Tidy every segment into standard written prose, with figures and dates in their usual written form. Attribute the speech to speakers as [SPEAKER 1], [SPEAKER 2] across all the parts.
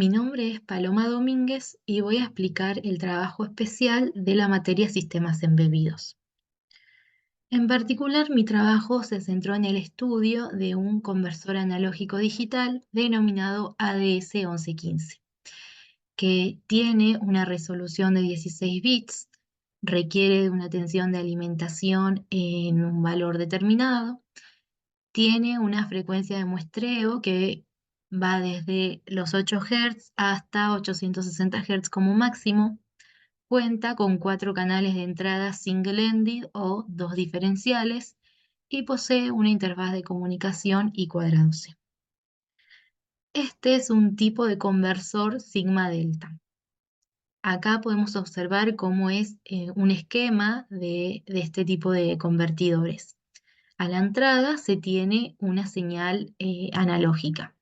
[SPEAKER 1] Mi nombre es Paloma Domínguez y voy a explicar el trabajo especial de la materia Sistemas Embebidos. En particular, mi trabajo se centró en el estudio de un conversor analógico digital denominado ADS-1115, que tiene una resolución de 16 bits, requiere de una tensión de alimentación en un valor determinado, tiene una frecuencia de muestreo que va desde los 8 Hz hasta 860 Hz como máximo. Cuenta con 4 canales de entrada single-ended o dos diferenciales y posee una interfaz de comunicación y cuadrado C. Este es un tipo de conversor sigma-delta. Acá podemos observar cómo es un esquema de este tipo de convertidores. A la entrada se tiene una señal analógica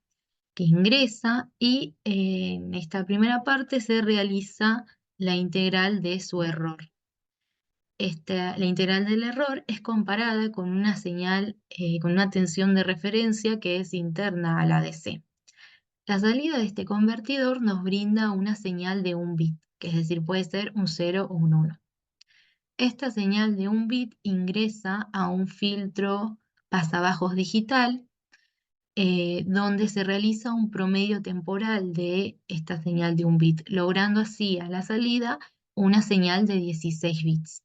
[SPEAKER 1] que ingresa y en esta primera parte se realiza la integral de su error. La integral del error es comparada con una señal, con una tensión de referencia que es interna a la DC. La salida de este convertidor nos brinda una señal de un bit, que es decir, puede ser un 0 o un 1. Esta señal de un bit ingresa a un filtro pasabajos digital, donde se realiza un promedio temporal de esta señal de un bit, logrando así a la salida una señal de 16 bits.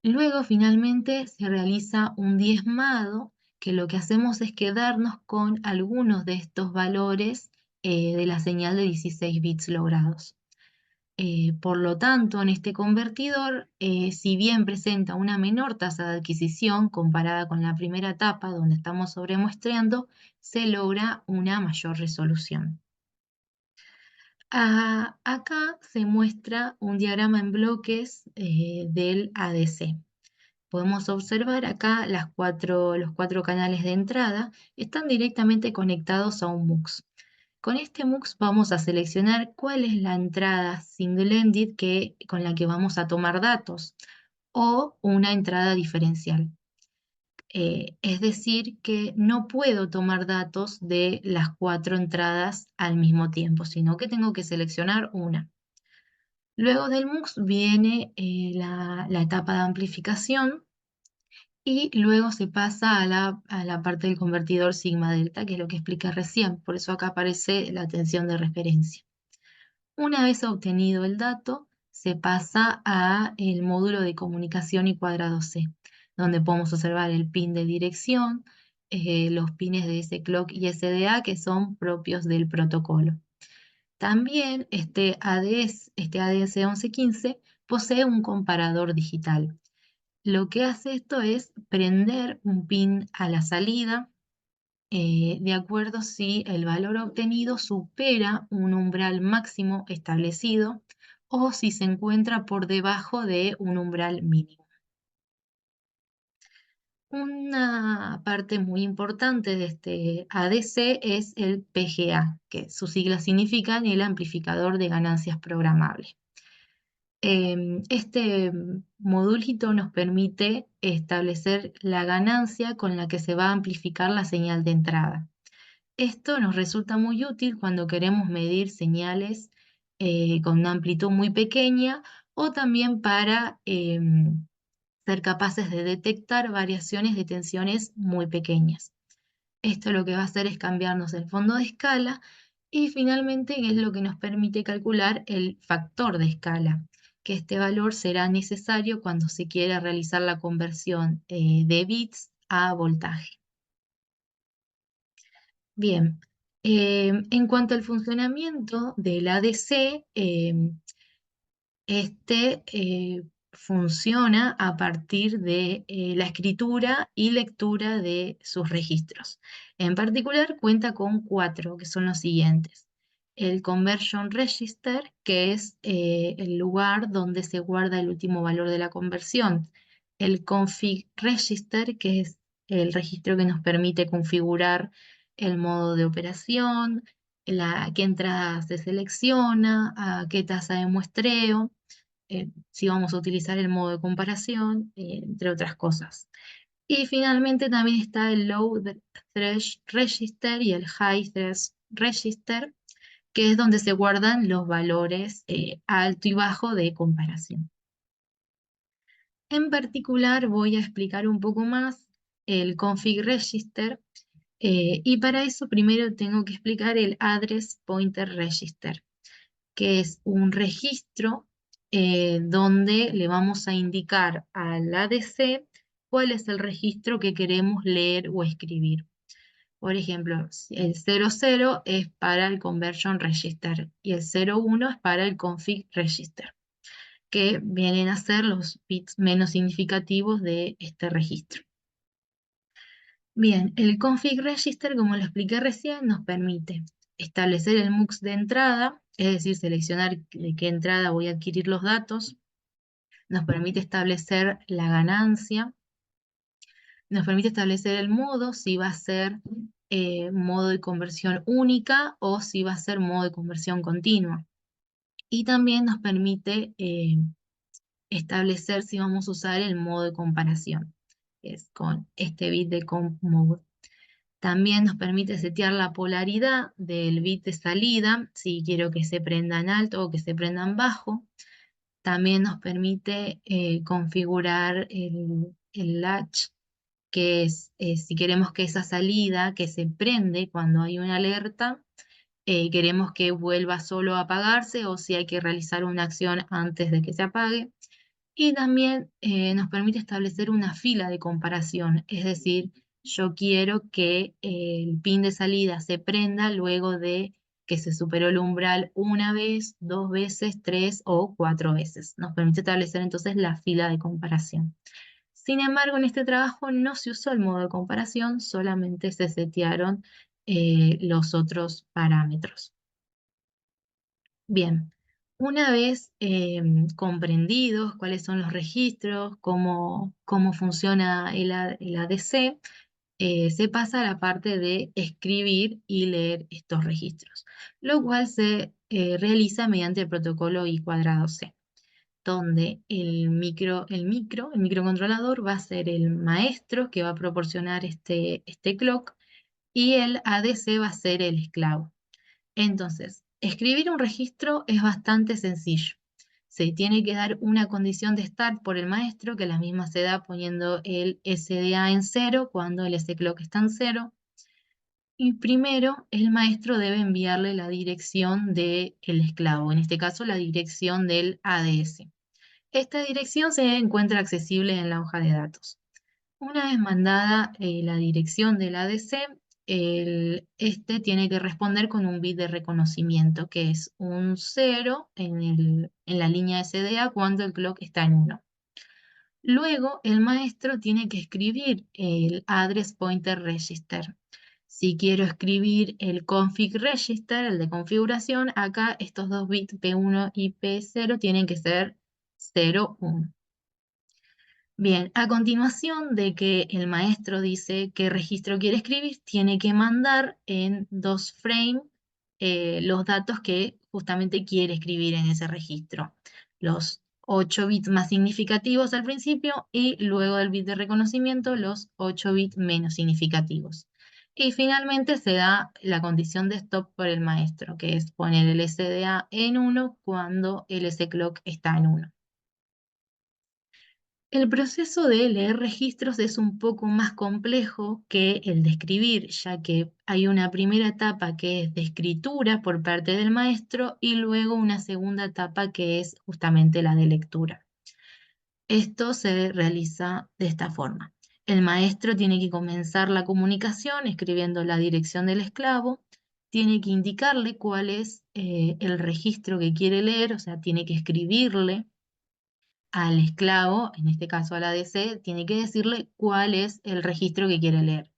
[SPEAKER 1] Luego, finalmente, se realiza un diezmado, que lo que hacemos es quedarnos con algunos de estos valores de la señal de 16 bits logrados. Por lo tanto, en este convertidor, si bien presenta una menor tasa de adquisición comparada con la primera etapa donde estamos sobremuestreando, se logra una mayor resolución. Acá se muestra un diagrama en bloques del ADC. Podemos observar acá los cuatro canales de entrada están directamente conectados a un MUX. Con este MUX vamos a seleccionar cuál es la entrada single-ended con la que vamos a tomar datos o una entrada diferencial. Es decir, que no puedo tomar datos de las 4 entradas al mismo tiempo, sino que tengo que seleccionar una. Luego del MUX viene la etapa de amplificación y luego se pasa a la parte del convertidor sigma-delta, que es lo que expliqué recién, por eso acá aparece la tensión de referencia. Una vez obtenido el dato, se pasa a el módulo de comunicación y cuadrado C, donde podemos observar el pin de dirección, los pines de S-Clock y SDA, que son propios del protocolo. También este ADS-1115 posee un comparador digital. Lo que hace esto es prender un pin a la salida, de acuerdo si el valor obtenido supera un umbral máximo establecido o si se encuentra por debajo de un umbral mínimo. Una parte muy importante de este ADC es el PGA, que sus siglas significan el amplificador de ganancias programable. Este modulito nos permite establecer la ganancia con la que se va a amplificar la señal de entrada. Esto nos resulta muy útil cuando queremos medir señales con una amplitud muy pequeña o también para ser capaces de detectar variaciones de tensiones muy pequeñas. Esto lo que va a hacer es cambiarnos el fondo de escala y finalmente es lo que nos permite calcular el factor de escala, que este valor será necesario cuando se quiera realizar la conversión de bits a voltaje. Bien, en cuanto al funcionamiento del ADC, funciona a partir de la escritura y lectura de sus registros. En particular, cuenta con 4, que son los siguientes. El Conversion Register, que es el lugar donde se guarda el último valor de la conversión. El Config Register, que es el registro que nos permite configurar el modo de operación, qué entrada se selecciona, a qué tasa de muestreo, si vamos a utilizar el modo de comparación, entre otras cosas. Y finalmente también está el Low Thresh Register y el High Thresh Register, que es donde se guardan los valores alto y bajo de comparación. En particular voy a explicar un poco más el config register, y para eso primero tengo que explicar el address pointer register, que es un registro donde le vamos a indicar al ADC cuál es el registro que queremos leer o escribir. Por ejemplo, el 00 es para el conversion register y el 01 es para el config register, que vienen a ser los bits menos significativos de este registro. Bien, el config register, como lo expliqué recién, nos permite establecer el MUX de entrada, es decir, seleccionar de qué entrada voy a adquirir los datos. Nos permite establecer la ganancia. Nos permite establecer el modo, si va a ser modo de conversión única o si va a ser modo de conversión continua. Y también nos permite establecer si vamos a usar el modo de comparación, que es con este bit de comp mode. También nos permite setear la polaridad del bit de salida, si quiero que se prenda en alto o que se prenda en bajo. También nos permite configurar el latch, que es si queremos que esa salida que se prende cuando hay una alerta, queremos que vuelva solo a apagarse o si hay que realizar una acción antes de que se apague. Y también nos permite establecer una fila de comparación, es decir, yo quiero que el pin de salida se prenda luego de que se superó el umbral una vez, dos veces, tres o cuatro veces. Nos permite establecer entonces la fila de comparación. Sin embargo, en este trabajo no se usó el modo de comparación, solamente se setearon los otros parámetros. Bien, una vez comprendidos cuáles son los registros, cómo funciona el ADC, se pasa a la parte de escribir y leer estos registros, lo cual se realiza mediante el protocolo I²C, donde el microcontrolador va a ser el maestro que va a proporcionar este clock y el ADC va a ser el esclavo. Entonces, escribir un registro es bastante sencillo. Se tiene que dar una condición de start por el maestro, que la misma se da poniendo el SDA en 0 cuando el SClock está en 0. Y primero el maestro debe enviarle la dirección del esclavo, en este caso la dirección del ADS. Esta dirección se encuentra accesible en la hoja de datos. Una vez mandada la dirección del ADC, este tiene que responder con un bit de reconocimiento, que es un 0 en la línea SDA cuando el clock está en 1. Luego, el maestro tiene que escribir el address pointer register. Si quiero escribir el config register, el de configuración, acá estos dos bits P1 y P0 tienen que ser 0, 1. Bien, a continuación de que el maestro dice qué registro quiere escribir, tiene que mandar en 2 frames los datos que justamente quiere escribir en ese registro. Los 8 bits más significativos al principio y luego del bit de reconocimiento los 8 bits menos significativos. Y finalmente se da la condición de stop por el maestro, que es poner el SDA en 1 cuando el SClock está en 1. El proceso de leer registros es un poco más complejo que el de escribir, ya que hay una primera etapa que es de escritura por parte del maestro y luego una segunda etapa que es justamente la de lectura. Esto se realiza de esta forma. El maestro tiene que comenzar la comunicación escribiendo la dirección del esclavo, tiene que indicarle cuál es el registro que quiere leer, o sea, tiene que escribirle al esclavo, en este caso al ADC, tiene que decirle cuál es el registro que quiere leer.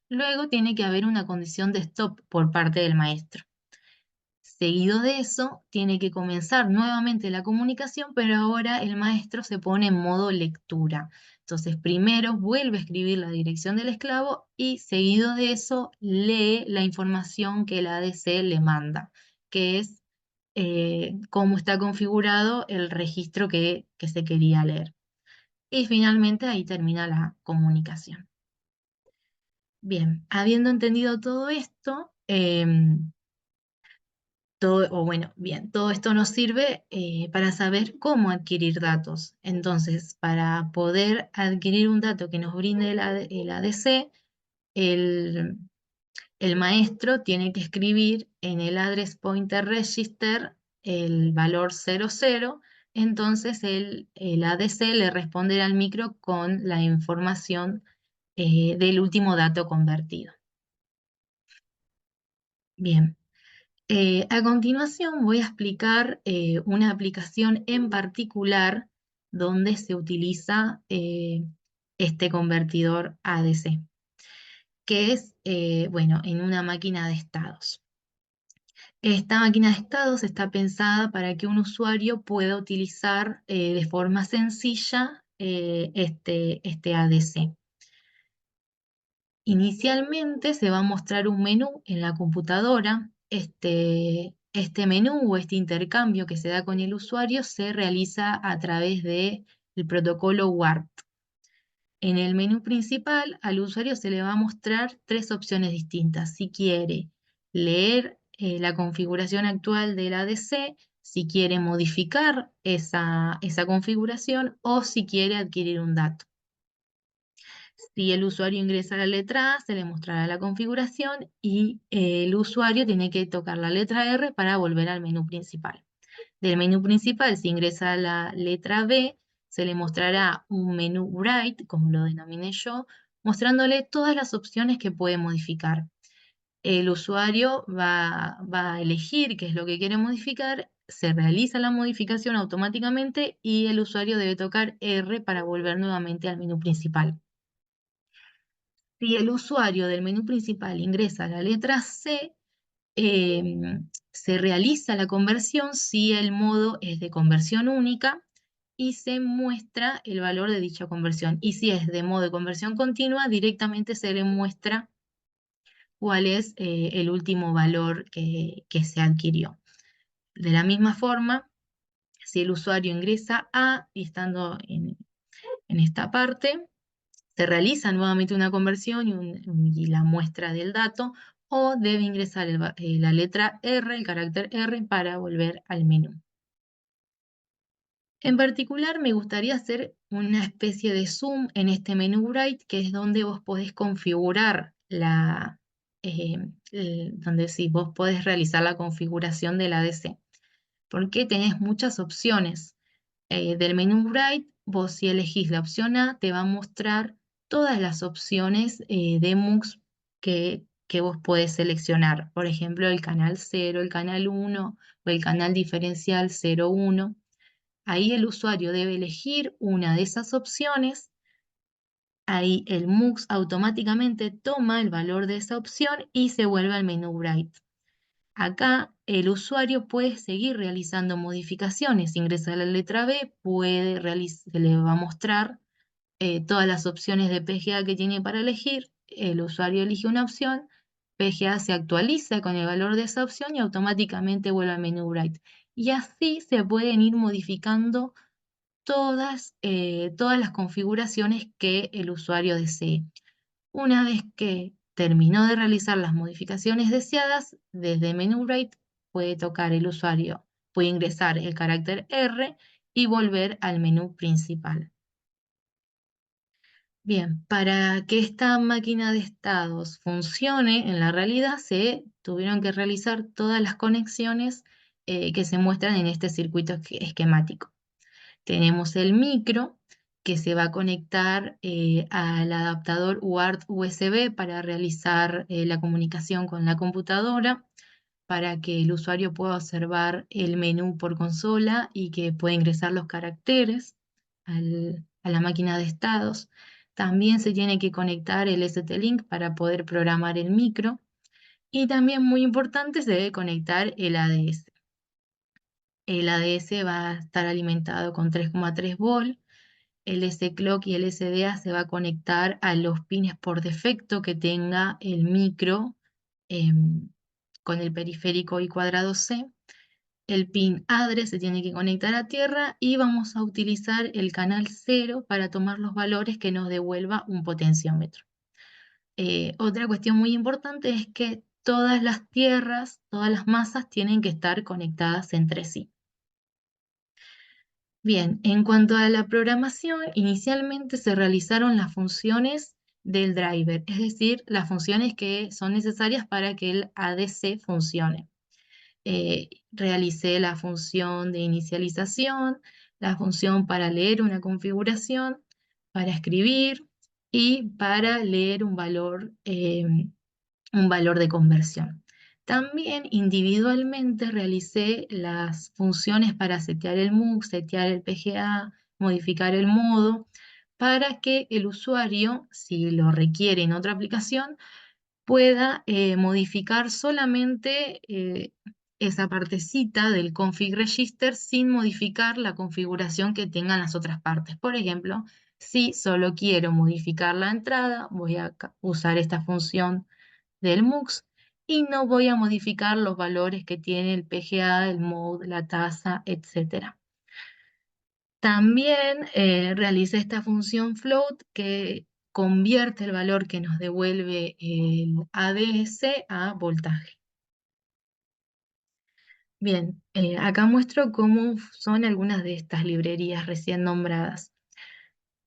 [SPEAKER 1] Luego tiene que haber una condición de stop por parte del maestro. Seguido de eso, tiene que comenzar nuevamente la comunicación, pero ahora el maestro se pone en modo lectura. Entonces, primero vuelve a escribir la dirección del esclavo y seguido de eso lee la información que el ADC le manda, que es cómo está configurado el registro que se quería leer. Y finalmente ahí termina la comunicación. Bien, habiendo entendido todo esto, Todo esto nos sirve para saber cómo adquirir datos. Entonces, para poder adquirir un dato que nos brinde el ADC, el, el maestro tiene que escribir en el Address Pointer Register el valor 00, entonces el ADC le responderá al micro con la información del último dato convertido. Bien. A continuación voy a explicar una aplicación en particular donde se utiliza este convertidor ADC, que es, en una máquina de estados. Esta máquina de estados está pensada para que un usuario pueda utilizar de forma sencilla este ADC. Inicialmente se va a mostrar un menú en la computadora. Este menú o este intercambio que se da con el usuario se realiza a través del protocolo WARP. En el menú principal, al usuario se le va a mostrar tres opciones distintas. Si quiere leer la configuración actual del ADC, si quiere modificar esa configuración o si quiere adquirir un dato. Si el usuario ingresa la letra A, se le mostrará la configuración y el usuario tiene que tocar la letra R para volver al menú principal. Del menú principal, si ingresa la letra B, se le mostrará un menú Bright, como lo denominé yo, mostrándole todas las opciones que puede modificar. El usuario va a elegir qué es lo que quiere modificar, se realiza la modificación automáticamente y el usuario debe tocar R para volver nuevamente al menú principal. Si el usuario del menú principal ingresa la letra C, se realiza la conversión si el modo es de conversión única y se muestra el valor de dicha conversión. Y si es de modo de conversión continua, directamente se le muestra cuál es el último valor que se adquirió. De la misma forma, si el usuario ingresa A y estando en esta parte, se realiza nuevamente una conversión y la muestra del dato, o debe ingresar la letra R, el carácter R, para volver al menú. En particular, me gustaría hacer una especie de zoom en este menú Bright, que es donde vos podés configurar donde sí, vos podés realizar la configuración del ADC, porque tenés muchas opciones. Del menú Bright, vos si elegís la opción A, te va a mostrar todas las opciones de MUX que vos podés seleccionar. Por ejemplo, el canal 0, el canal 1 o el canal diferencial 01. Ahí el usuario debe elegir una de esas opciones. Ahí el MUX automáticamente toma el valor de esa opción y se vuelve al menú Bright. Acá el usuario puede seguir realizando modificaciones. Ingresa la letra B, se le va a mostrar todas las opciones de PGA que tiene para elegir. El usuario elige una opción, PGA se actualiza con el valor de esa opción y automáticamente vuelve al menú Bright. Y así se pueden ir modificando todas las configuraciones que el usuario desee. Una vez que terminó de realizar las modificaciones deseadas, desde menú Bright puede ingresar el carácter R y volver al menú principal. Bien, para que esta máquina de estados funcione en la realidad se tuvieron que realizar todas las conexiones que se muestran en este circuito esquemático. Tenemos el micro que se va a conectar al adaptador UART USB para realizar la comunicación con la computadora, para que el usuario pueda observar el menú por consola y que pueda ingresar los caracteres a la máquina de estados. También se tiene que conectar el ST-Link para poder programar el micro. Y también muy importante, se debe conectar el ADS. El ADS va a estar alimentado con 3,3 volt. El S-Clock y el SDA se va a conectar a los pines por defecto que tenga el micro con el periférico y cuadrado C. El pin address se tiene que conectar a tierra y vamos a utilizar el canal 0 para tomar los valores que nos devuelva un potenciómetro. Otra cuestión muy importante es que todas las tierras, todas las masas tienen que estar conectadas entre sí. Bien, en cuanto a la programación, inicialmente se realizaron las funciones del driver, es decir, las funciones que son necesarias para que el ADC funcione. Realicé la función de inicialización, la función para leer una configuración, para escribir y para leer un valor de conversión. También individualmente realicé las funciones para setear el MUX, setear el PGA, modificar el modo, para que el usuario, si lo requiere en otra aplicación, pueda modificar solamente esa partecita del config register sin modificar la configuración que tengan las otras partes. Por ejemplo, si solo quiero modificar la entrada, voy a usar esta función del MUX y no voy a modificar los valores que tiene el PGA, el mode, la tasa, etc. También realicé esta función float que convierte el valor que nos devuelve el ADS a voltaje. Bien, acá muestro cómo son algunas de estas librerías recién nombradas.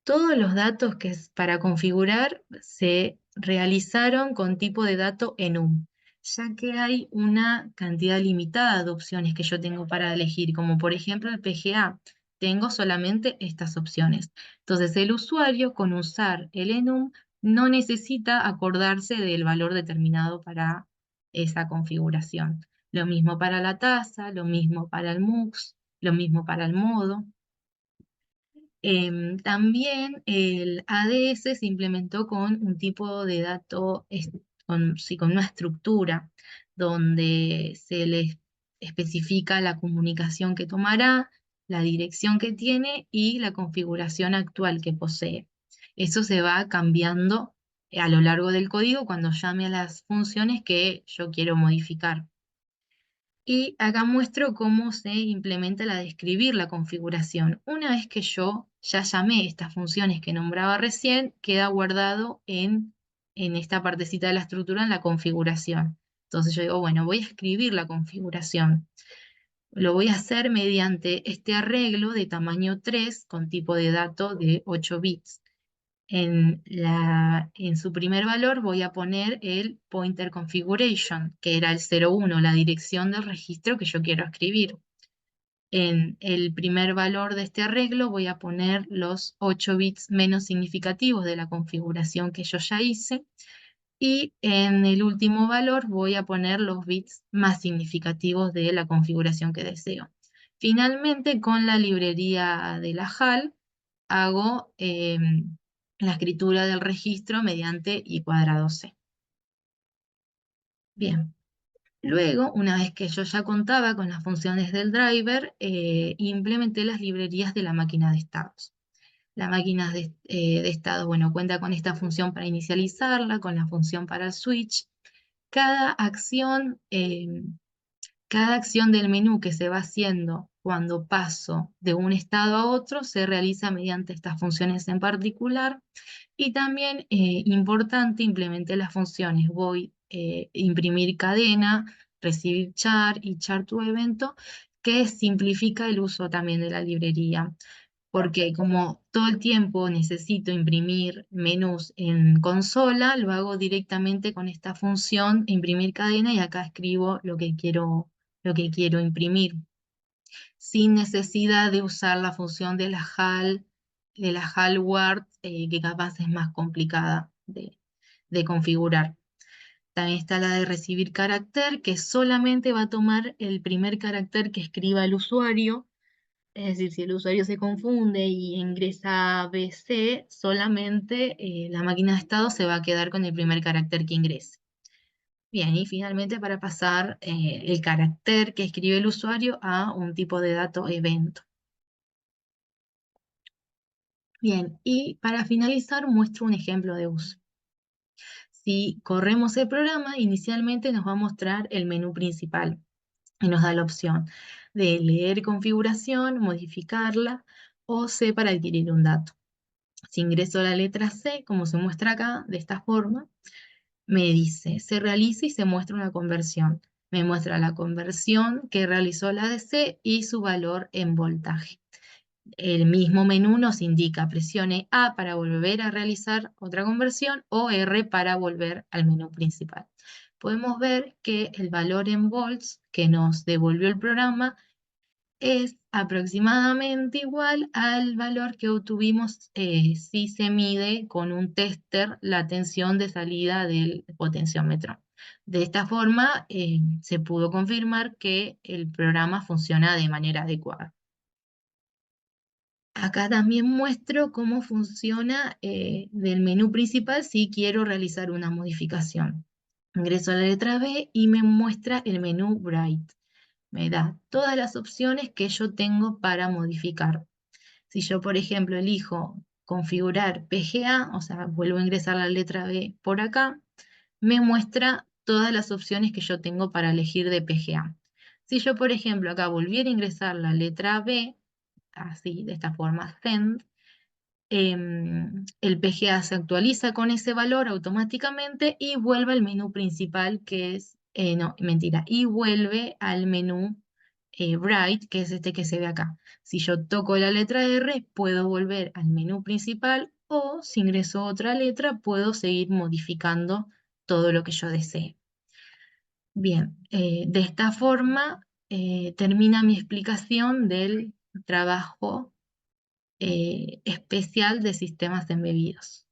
[SPEAKER 1] Todos los datos que es para configurar se realizaron con tipo de dato enum, ya que hay una cantidad limitada de opciones que yo tengo para elegir, como por ejemplo el PGA. Tengo solamente estas opciones. Entonces el usuario con usar el enum no necesita acordarse del valor determinado para esa configuración. Lo mismo para la tasa, lo mismo para el MUX, lo mismo para el modo. También el ADS se implementó con un tipo de dato, sí, con una estructura donde se le especifica la comunicación que tomará, la dirección que tiene y la configuración actual que posee. Eso se va cambiando a lo largo del código cuando llame a las funciones que yo quiero modificar. Y acá muestro cómo se implementa la de escribir la configuración. Una vez que yo ya llamé estas funciones que nombraba recién, queda guardado en esta partecita de la estructura en la configuración. Entonces yo digo, bueno, voy a escribir la configuración. Lo voy a hacer mediante este arreglo de tamaño 3 con tipo de dato de 8 bits. En su primer valor voy a poner el pointer configuration, que era el 01, la dirección del registro que yo quiero escribir. En el primer valor de este arreglo voy a poner los 8 bits menos significativos de la configuración que yo ya hice. Y en el último valor voy a poner los bits más significativos de la configuración que deseo. Finalmente, con la librería de la HAL, hago la escritura del registro mediante I cuadrado C. Bien, luego, una vez que yo ya contaba con las funciones del driver, implementé las librerías de la máquina de estados. La máquina de estados, bueno, cuenta con esta función para inicializarla, con la función para el switch. Cada acción, cada acción del menú que se va haciendo cuando paso de un estado a otro se realiza mediante estas funciones en particular. Y también, importante, implementé las funciones voy imprimir cadena, recibir char y char to evento, que simplifica el uso también de la librería. Porque como todo el tiempo necesito imprimir menús en consola, lo hago directamente con esta función imprimir cadena y acá escribo lo que quiero imprimir, sin necesidad de usar la función de la HAL Word, que capaz es más complicada de configurar. También está la de recibir carácter, que solamente va a tomar el primer carácter que escriba el usuario. Es decir, si el usuario se confunde y ingresa ABC, solamente la máquina de estado se va a quedar con el primer carácter que ingrese. Bien, y finalmente para pasar el carácter que escribe el usuario a un tipo de dato evento. Bien, y para finalizar muestro un ejemplo de uso. Si corremos el programa, inicialmente nos va a mostrar el menú principal y nos da la opción de leer configuración, modificarla o C para adquirir un dato. Si ingreso la letra C, como se muestra acá, de esta forma, Me dice, se realiza y se muestra una conversión. Me muestra la conversión que realizó la DC y su valor en voltaje. El mismo menú nos indica presione A para volver a realizar otra conversión o R para volver al menú principal. Podemos ver que el valor en volts que nos devolvió el programa es aproximadamente igual al valor que obtuvimos si se mide con un tester la tensión de salida del potenciómetro. De esta forma, se pudo confirmar que el programa funciona de manera adecuada. Acá también muestro cómo funciona del menú principal si quiero realizar una modificación. Ingreso a la letra B y me muestra el menú Bright. Me da todas las opciones que yo tengo para modificar. Si yo, por ejemplo, elijo configurar PGA, o sea, vuelvo a ingresar la letra B por acá, me muestra todas las opciones que yo tengo para elegir de PGA. Si yo, por ejemplo, acá volviera a ingresar la letra B, así, de esta forma, send, el PGA se actualiza con ese valor automáticamente y vuelve al menú principal que es, no, mentira, y vuelve al menú Bright, que es este que se ve acá. Si yo toco la letra R, puedo volver al menú principal o si ingreso otra letra, puedo seguir modificando todo lo que yo desee. Bien, de esta forma termina mi explicación del trabajo especial de sistemas embebidos.